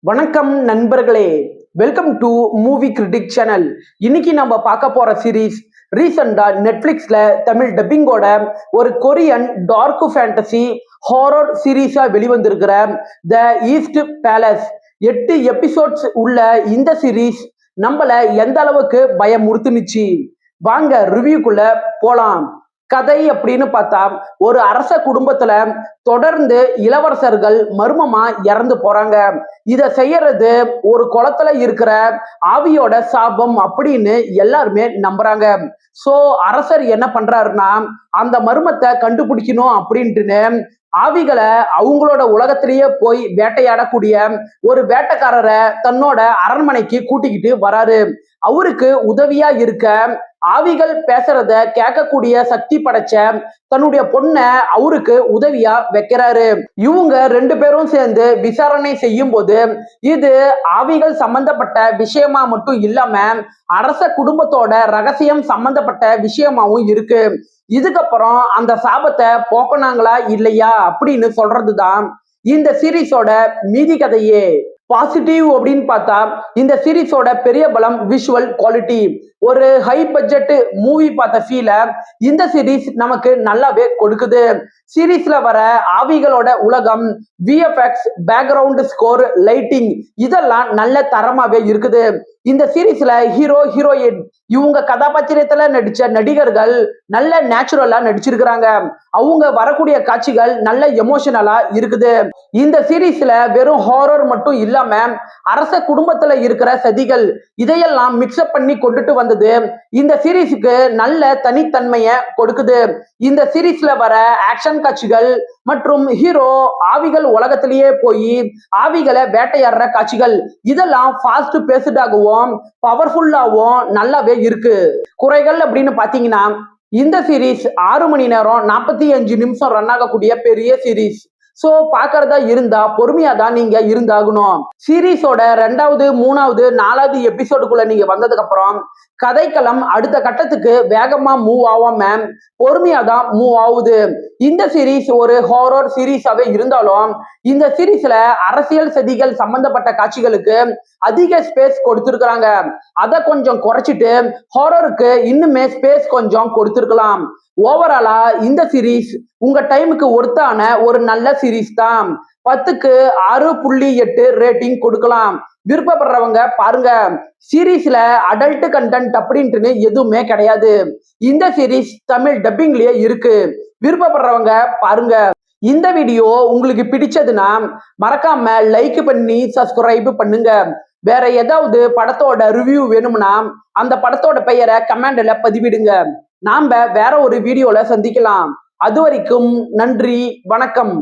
வணக்கம் நண்பர்களே, welcome to movie critic channel. இன்னைக்கு நம்ம பார்க்க போற சீரீஸ் ரீசெண்டா நெட்ஃபிளிக்ஸ்ல தமிழ் டப்பிங்கோட ஒரு கொரியன் டார்க் ஃபேண்டசி ஹாரர் சீரீஸா வெளிவந்திருக்கிற த ஈஸ்ட் பேலஸ். 8 எபிசோட்ஸ் உள்ள இந்த சீரீஸ் நம்மள எந்த அளவுக்கு பயமுறுத்துனுச்சு, வாங்க ரிவ்யூக்குள்ள போலாம். கதை அப்படின்னு பார்த்தா, ஒரு அரச குடும்பத்துல தொடர்ந்து இளவரசர்கள் மர்மமா இறந்து போறாங்க. இத செய்யறது ஒரு குளத்துல இருக்கிற ஆவியோட சாபம் அப்படின்னு எல்லாருமே நம்புறாங்க. சோ அரசர் என்ன பண்றாருன்னா, அந்த மர்மத்தை கண்டுபிடிக்கணும் அப்படின்ட்டுன்னு ஆவிகளை அவங்களோட உலகத்திலேயே போய் வேட்டையாடக்கூடிய ஒரு வேட்டைக்காரரை தன்னோட அரண்மனைக்கு கூட்டிக்கிட்டு வராரு. அவருக்கு உதவியா இருக்க ஆவிகள் பேசுறத கேட்கக்கூடிய சக்தி படைச்ச தன்னுடைய பொண்ணை அவருக்கு உதவியா வைக்கிறாரு. இவங்க 2 பேரும் சேர்ந்து விசாரணை செய்யும் போது இது ஆவிகள் சம்பந்தப்பட்ட விஷயமா மட்டும் இல்லாம அரச குடும்பத்தோட ரகசியம் சம்பந்தப்பட்ட விஷயமாவும் இருக்கு. இதுக்கப்புறம் அந்த சாபத்தை போக்குனாங்களா இல்லையா அப்படின்னு சொல்றதுதான் இந்த சீரீஸோட மீதி கதையே. பாசிட்டிவ் அப்படின்னு பார்த்தா, இந்த சீரீஸோட பெரிய பலம் விஷுவல் குவாலிட்டி. ஒரு ஹை பட்ஜெட் மூவி பார்த்த ஃபீல இந்த சீரீஸ் நமக்கு நல்லாவே கொடுக்குது. சீரீஸ்ல வர ஆவிகளோட உலகம், விஎஃப்எக்ஸ், பேக்ரவுண்ட் ஸ்கோர், லைட்டிங் இதெல்லாம் நல்ல தரமாவே இருக்குது. இந்த சீரீஸ்ல ஹீரோ ஹீரோயின் இவங்க கதாபாத்திரத்துல நடிச்ச நடிகர்கள் நல்ல நேச்சுரலா நடிச்சிருக்கிறாங்க. அவங்க வரக்கூடிய காட்சிகள் நல்ல எமோஷனலா இருக்குது. இந்த சீரீஸ்ல வெறும் ஹாரர் மட்டும் இல்லாம அரச குடும்பத்துல இருக்கிற சதிகள் இதையெல்லாம் மிக்ஸ்அப் பண்ணி கொண்டுட்டு வந்தது இந்த சீரீஸுக்கு நல்ல தனித்தன்மையை கொடுக்குது. இந்த சீரீஸ்ல வர ஆக்ஷன் காட்சிகள் மற்றும் ஹீரோ ஆவிகள் உலகத்திலேயே போய் ஆவிகளை வேட்டையாடுற காட்சிகள் இதெல்லாம் ஃபாஸ்ட் பேஸ்டாகவும் பவர்ஃபுல்லாகவும் நல்லாவே இருக்கு. குறைகள் அப்படின்னு பாத்தீங்கன்னா, இந்த சீரீஸ் 6 மணி நேரம் 45 நிமிஷம் ரன் ஆகக்கூடிய பெரிய சீரீஸ். சோ பாக்குறதா இருந்தா பொறுமையா தான் நீங்க இருந்தாகணும். சீரீஸோட 2வது 3வது 4வது எபிசோடுக்குள்ள நீங்க வந்ததுக்கு அப்புறம் கதைக்களம் அடுத்த கட்டத்துக்கு வேகமா மூவ் ஆகாம பொறுமையா தான் மூவ் ஆகுது. இந்த சீரீஸ் ஒரு ஹாரர் சீரீஸாவே இருந்தாலும் இந்த சீரீஸ்ல அரசியல் சதிகள் சம்பந்தப்பட்ட காட்சிகளுக்கு அதிக ஸ்பேஸ் கொடுத்திருக்கிறாங்க. அதை கொஞ்சம் குறைச்சிட்டு ஹாரருக்கு இன்னுமே ஸ்பேஸ் கொஞ்சம் கொடுத்திருக்கலாம். ஓவராலா இந்த சீரீஸ் உங்க டைமுக்கு ஒர்த்தான ஒரு நல்ல சீரீஸ் தான். 10க்கு 6.8 ரேட்டிங் கொடுக்கலாம். விருப்பப்படுறவங்க பாருங்க. சீரீஸ்ல அடல்ட் கண்டென்ட் அப்படின்ட்டு எதுவுமே கிடையாது. இந்த சீரீஸ் தமிழ் டப்பிங்லயே இருக்கு. விருப்பப்படுறவங்க பாருங்க. இந்த வீடியோ உங்களுக்கு பிடிச்சதுன்னா மறக்காம லைக் பண்ணி சப்ஸ்கிரைப் பண்ணுங்க. வேற ஏதாவது படத்தோட ரிவ்யூ வேணும்னா அந்த படத்தோட பெயரை கமெண்ட்ல பதிவிடுங்க. நாம வேற ஒரு வீடியோல சந்திக்கலாம். அது வரைக்கும் நன்றி, வணக்கம்.